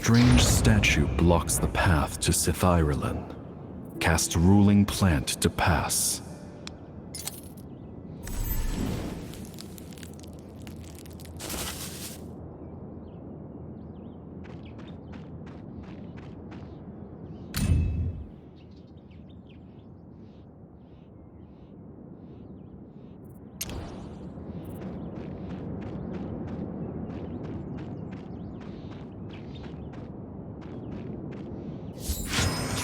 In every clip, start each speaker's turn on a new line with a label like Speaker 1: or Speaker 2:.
Speaker 1: strange statue blocks the path to Sithirelin. Cast ruling plant to pass.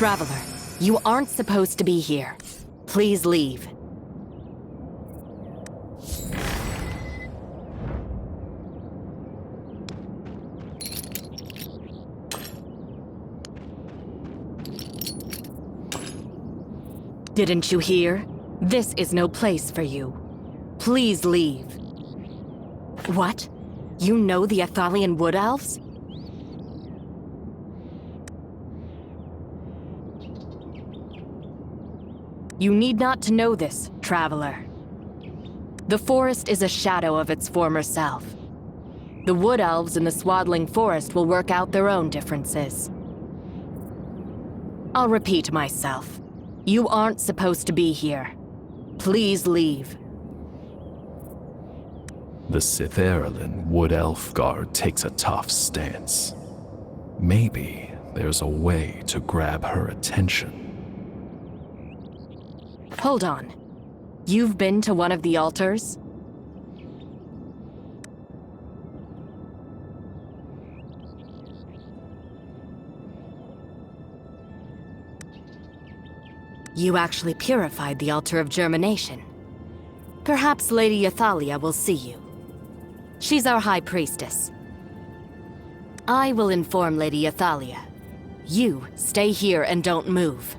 Speaker 2: Traveler, you aren't supposed to be here. Please leave. Didn't you hear? This is no place for you. Please leave. What? You know the Athalian Wood Elves? You need not to know this, traveler. The forest is a shadow of its former self. The Wood Elves in the swaddling forest will work out their own differences. I'll repeat myself. You aren't supposed to be here. Please leave.
Speaker 1: The Sithirelin Wood Elf Guard takes a tough stance. Maybe there's a way to grab her attention.
Speaker 2: Hold on. You've been to one of the altars? You actually purified the altar of germination. Perhaps Lady Athalia will see you. She's our High Priestess. I will inform Lady Athalia. You stay here and don't move.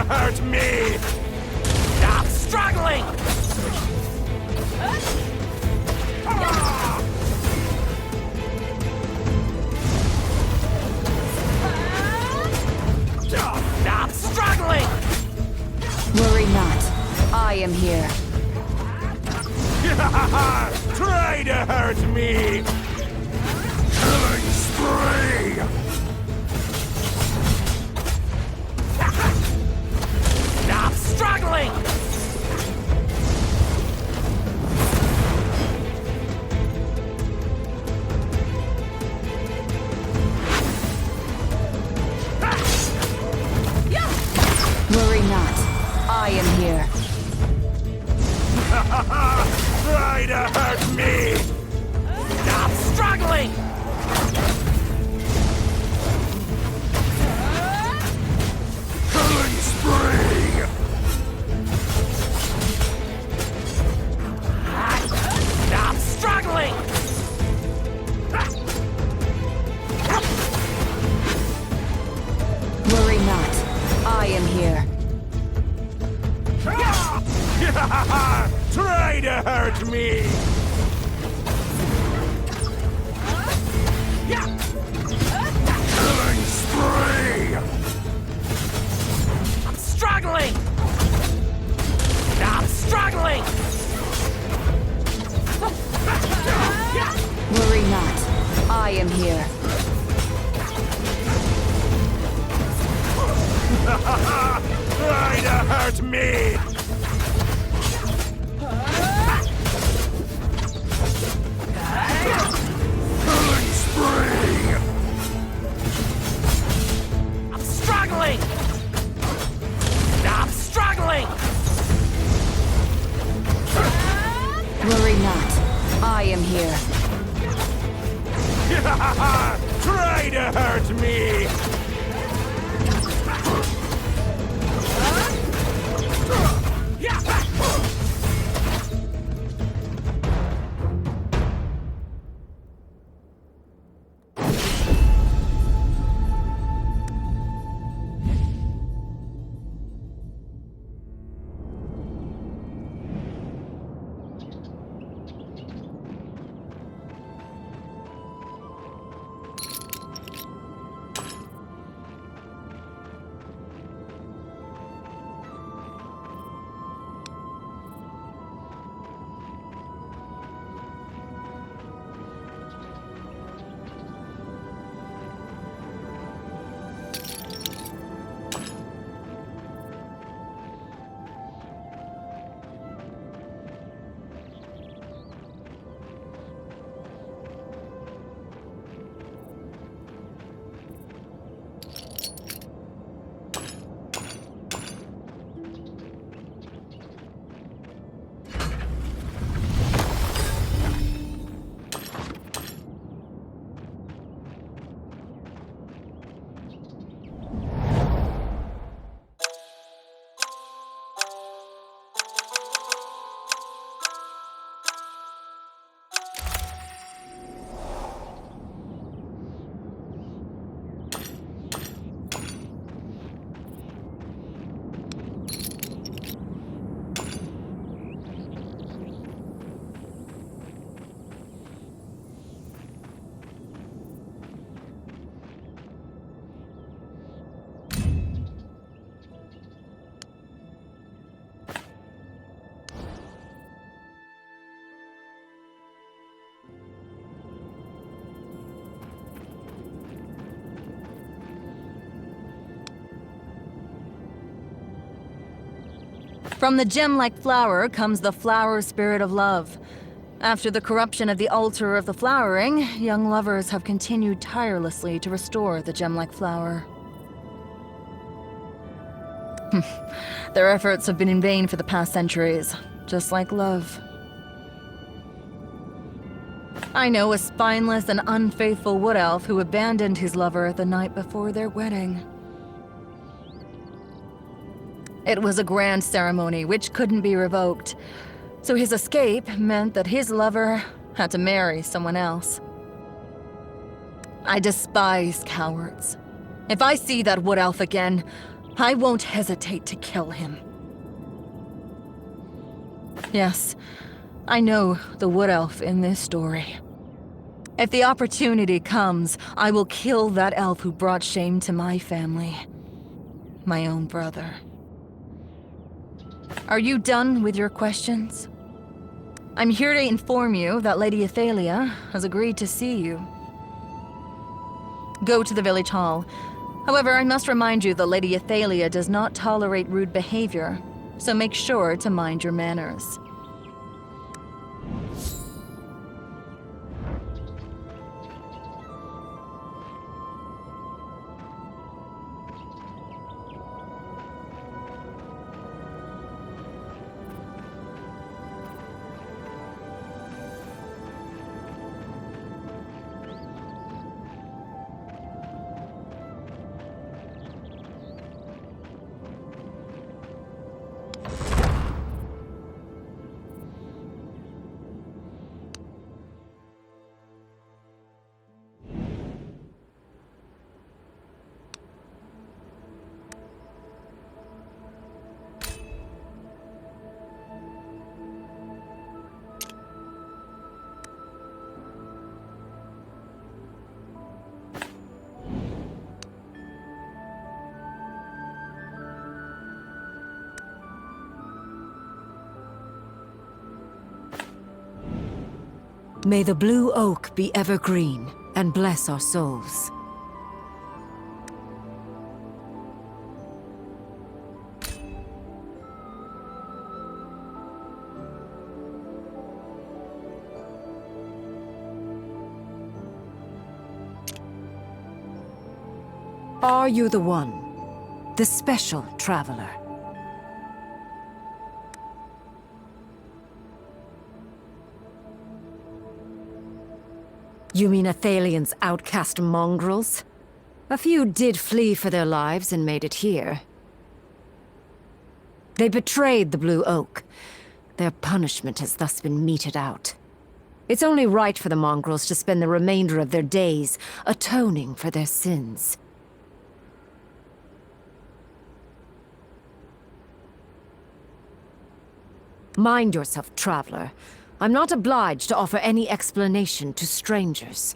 Speaker 3: hurt me! Stop struggling! Stop struggling!
Speaker 2: Worry not. I am here.
Speaker 3: Try to hurt me! Killing spree! Stop struggling!
Speaker 2: Worry not. I am here.
Speaker 3: Try to hurt me! Stop struggling! Killing spree! Stop struggling!
Speaker 2: Worry not. I am here.
Speaker 3: Try to hurt me! Killing spree! I'm struggling! Stop struggling!
Speaker 2: Worry not. I am here.
Speaker 3: Try to hurt me! Killing spree! I'm struggling! Stop struggling!
Speaker 2: Worry not. I am here.
Speaker 3: Try to hurt me!
Speaker 4: From the gem-like flower comes the flower spirit of love. After the corruption of the altar of the flowering, young lovers have continued tirelessly to restore the gem-like flower. Their efforts have been in vain for the past centuries, just like love. I know a spineless and unfaithful wood elf who abandoned his lover the night before their wedding. It was a grand ceremony which couldn't be revoked, so his escape meant that his lover had to marry someone else. I despise cowards. If I see that wood elf again, I won't hesitate to kill him. Yes, I know the Wood Elf in this story. If the opportunity comes, I will kill that elf who brought shame to my family. My own brother. Are you done with your questions? I'm here to inform you that Lady Athalia has agreed to see you. Go to the village hall. However, I must remind you that Lady Athalia does not tolerate rude behavior, so make sure to mind your manners.
Speaker 5: May the blue oak be evergreen and bless our souls. Are you the one? The special traveler? You mean Athalian's outcast mongrels? A few did flee for their lives and made it here. They betrayed the Blue Oak. Their punishment has thus been meted out. It's only right for the mongrels to spend the remainder of their days atoning for their sins. Mind yourself, traveler. I'm not obliged to offer any explanation to strangers.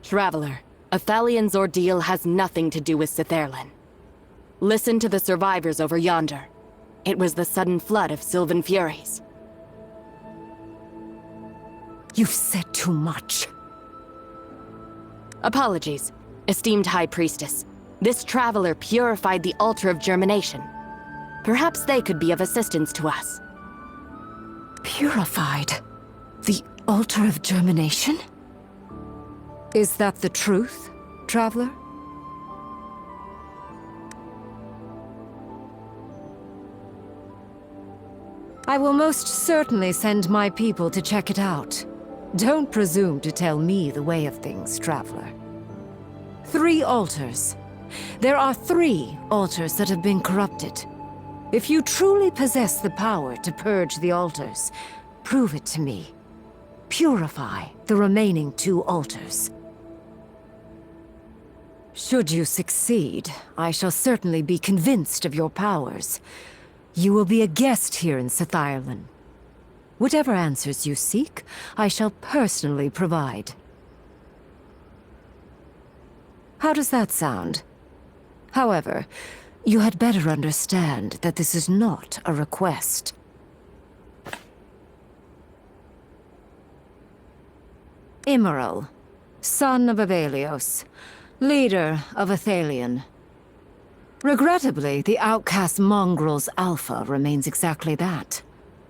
Speaker 2: Traveler, Athalian's ordeal has nothing to do with Sithairlin. Listen to the survivors over yonder. It was the sudden flood of Sylvan Furies.
Speaker 5: You've said too much.
Speaker 2: Apologies, esteemed High Priestess. This traveler purified the altar of germination. Perhaps they could be of assistance to us.
Speaker 5: Purified? The altar of germination? Is that the truth, traveler? I will most certainly send my people to check it out. Don't presume to tell me the way of things, traveler. 3 altars. There are 3 altars that have been corrupted. If you truly possess the power to purge the altars, prove it to me. Purify the remaining 2 altars. Should you succeed, I shall certainly be convinced of your powers. You will be a guest here in Sithairlin. Whatever answers you seek, I shall personally provide. How does that sound? However, you had better understand that this is not a request. Immoral, son of Avelios, leader of Athalian. Regrettably, the outcast mongrel's alpha remains exactly that.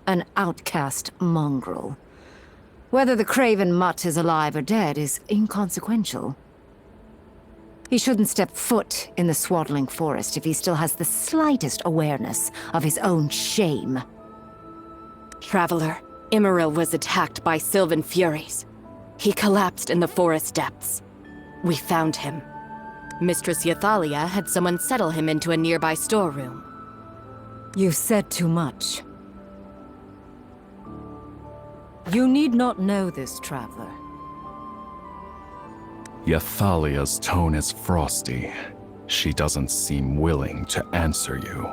Speaker 5: An outcast mongrel. Whether the craven mutt is alive or dead is inconsequential. He shouldn't step foot in the swaddling forest if he still has the slightest awareness of his own shame.
Speaker 2: Traveler, Immoral was attacked by Sylvan Furies. He collapsed in the forest depths. We found him. Mistress Yathalia had someone settle him into a nearby storeroom.
Speaker 5: You said too much. You need not know this, traveler.
Speaker 1: Yathalia's tone is frosty. she doesn't seem willing to answer you.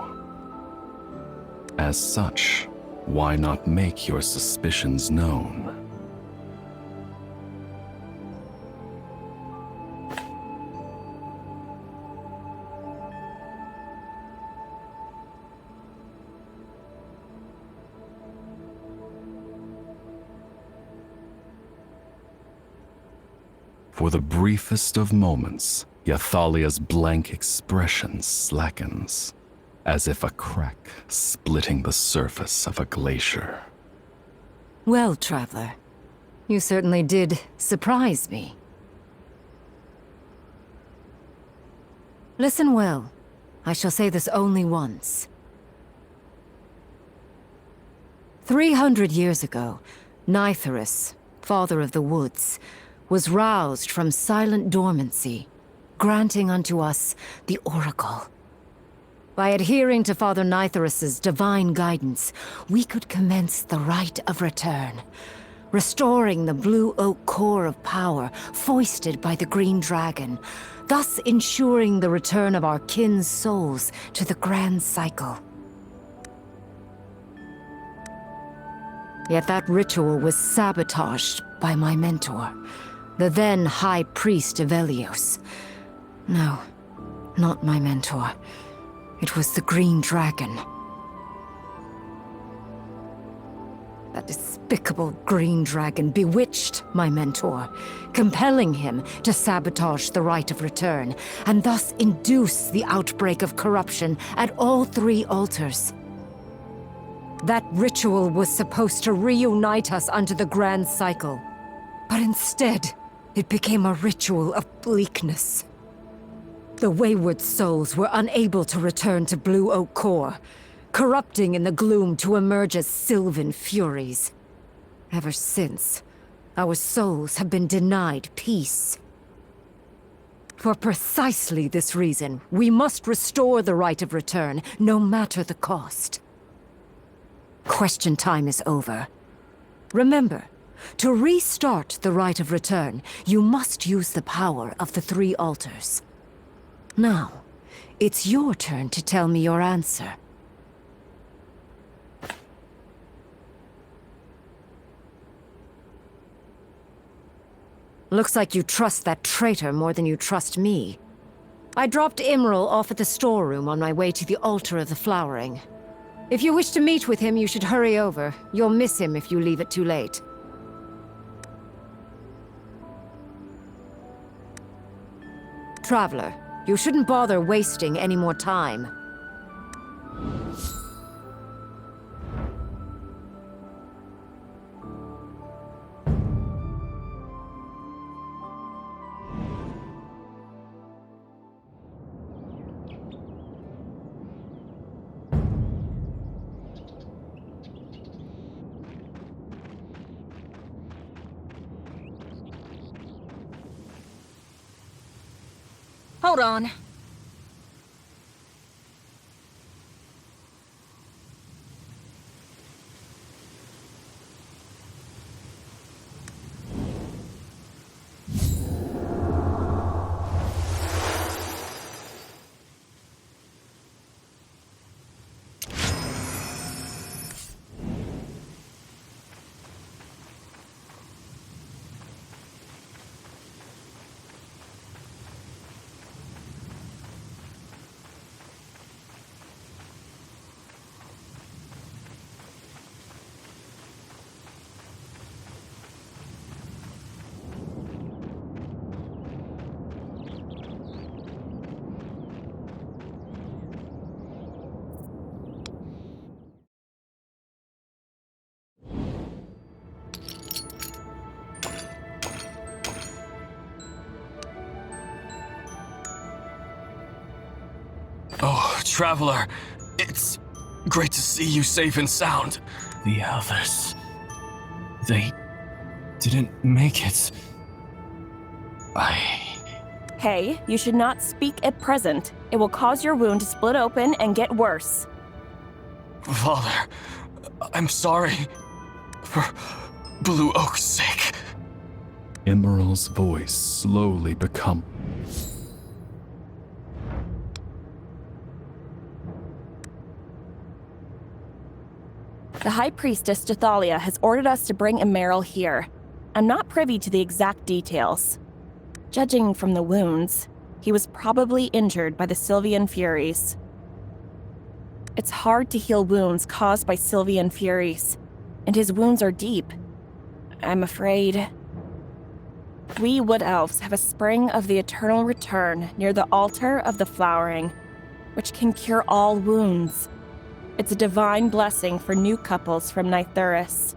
Speaker 1: As such, why not make your suspicions known? For the briefest of moments, Yathalia's blank expression slackens, as if a crack splitting the surface of a glacier.
Speaker 5: Well, traveler, you certainly did surprise me. Listen well. I shall say this only once. 300 years ago, Nitharus, father of the woods, was roused from silent dormancy, granting unto us the Oracle. By adhering to Father Nitharus's divine guidance, we could commence the rite of return, restoring the blue oak core of power foisted by the green dragon, thus ensuring the return of our kin's souls to the grand cycle. Yet that ritual was sabotaged by my mentor, the then High Priest of Elios. No, not my mentor. It was the Green Dragon. That despicable Green Dragon bewitched my mentor, compelling him to sabotage the rite of return, and thus induce the outbreak of corruption at all three altars. That ritual was supposed to reunite us under the grand cycle, but instead, it became a ritual of bleakness. The wayward souls were unable to return to Blue Oak Core, corrupting in the gloom to emerge as sylvan furies. Ever since, our souls have been denied peace. For precisely this reason, we must restore the rite of return, no matter the cost. Question time is over. Remember, to restart the rite of return, you must use the power of the three altars. Now, it's your turn to tell me your answer. Looks like you trust that traitor more than you trust me. I dropped Imral off at the storeroom on my way to the altar of the flowering. If you wish to meet with him, you should hurry over. You'll miss him if you leave it too late. Traveler, you shouldn't bother wasting any more time.
Speaker 4: Hold on.
Speaker 6: Oh, Traveler, it's great to see you safe and sound. The others, they didn't make it.
Speaker 7: Hey, you should not speak at present. It will cause your wound to split open and get worse.
Speaker 6: Father, I'm sorry. For Blue Oak's sake.
Speaker 1: Emerald's voice slowly becomes
Speaker 7: The High Priestess Dathalia has ordered us to bring Emerald here. I'm not privy to the exact details. Judging from the wounds, he was probably injured by the Sylvian Furies. It's hard to heal wounds caused by Sylvian Furies, and his wounds are deep. I'm afraid... We Wood Elves have a spring of the eternal return near the altar of the flowering, which can cure all wounds. It's a divine blessing for new couples from Nythuris.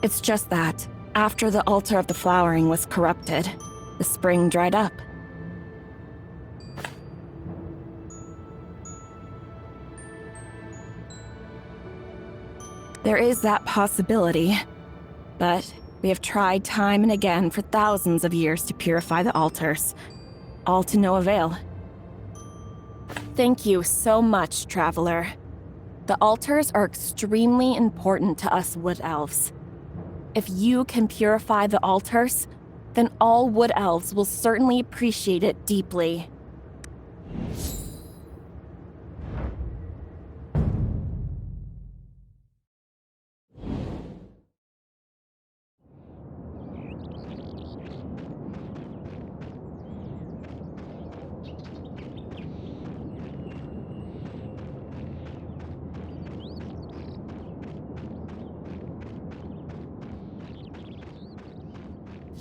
Speaker 7: It's just that, after the altar of the flowering was corrupted, the spring dried up. There is that possibility, but we have tried time and again for thousands of years to purify the altars, all to no avail. Thank you so much, Traveler. The altars are extremely important to us Wood Elves. If you can purify the altars, then all Wood Elves will certainly appreciate it deeply.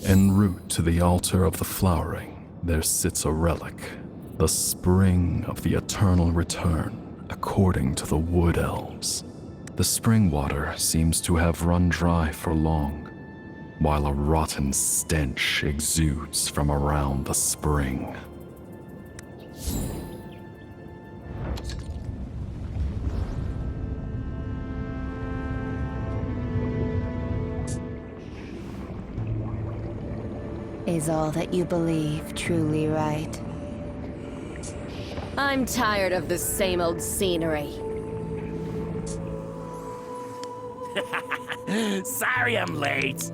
Speaker 1: En route to the altar of the flowering, there sits a relic, the spring of the eternal return, according to the Wood Elves. The spring water seems to have run dry for long, while a rotten stench exudes from around the spring.
Speaker 8: Is all that you believe truly right?
Speaker 2: I'm tired of the same old scenery.
Speaker 3: Sorry I'm late.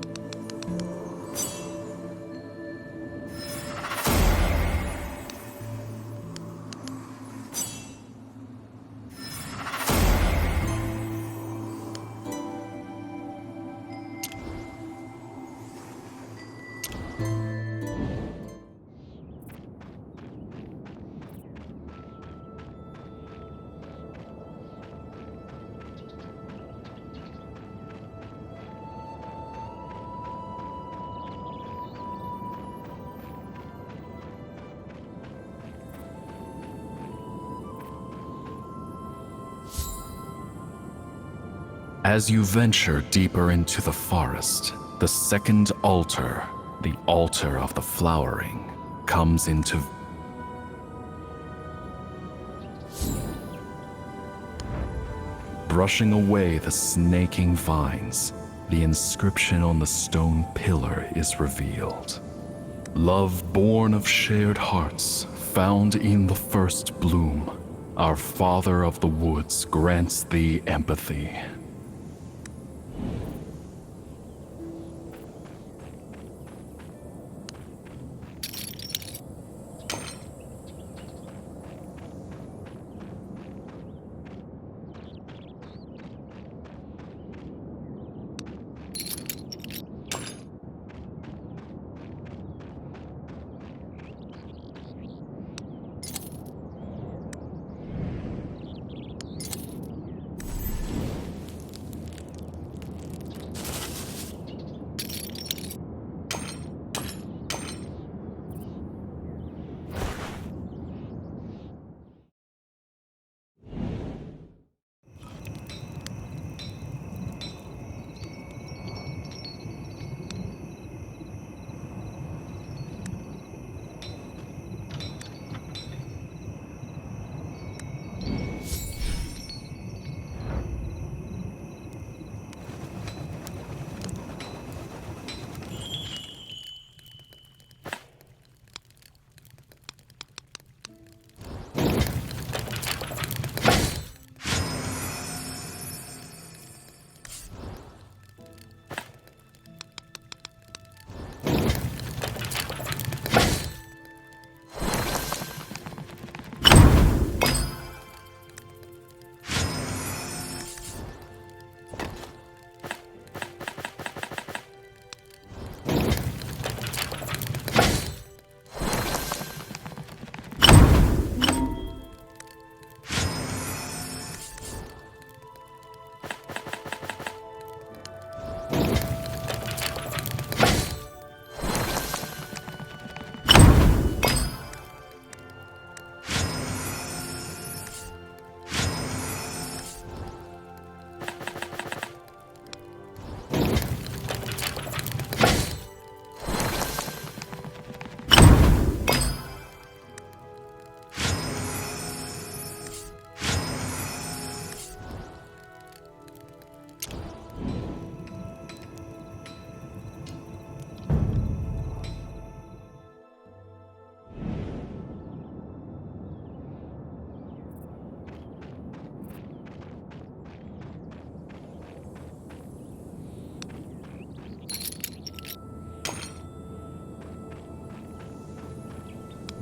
Speaker 1: As you venture deeper into the forest, the second altar, the altar of the flowering, comes into brushing away the snaking vines. The inscription on the stone pillar is revealed. Love born of shared hearts, found in the first bloom. Our Father of the Woods grants thee empathy.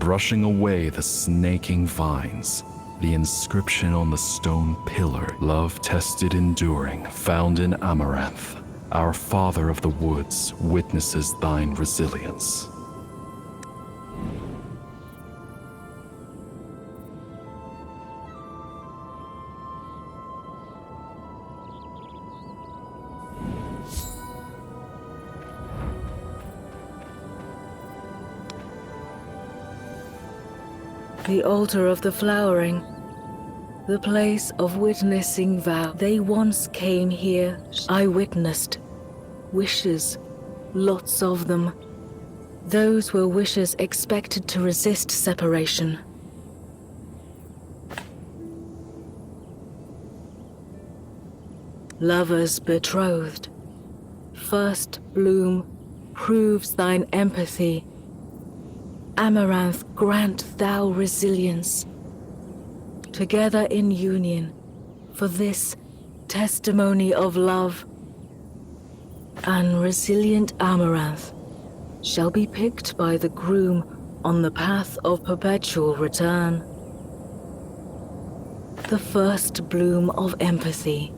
Speaker 1: brushing away the snaking vines. The inscription on the stone pillar, love tested enduring, found in Amaranth. Our father of the woods witnesses thine resilience.
Speaker 9: The altar of the flowering, the place of witnessing vow. They once came here. I witnessed wishes, lots of them. Those were wishes expected to resist separation. Lovers betrothed. First bloom proves thine empathy. Amaranth, grant thou resilience. Together in union, for this testimony of love. An resilient Amaranth shall be picked by the groom on the path of perpetual return. The first bloom of empathy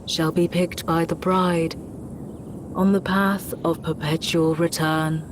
Speaker 9: shall be picked by the bride on the path of perpetual return.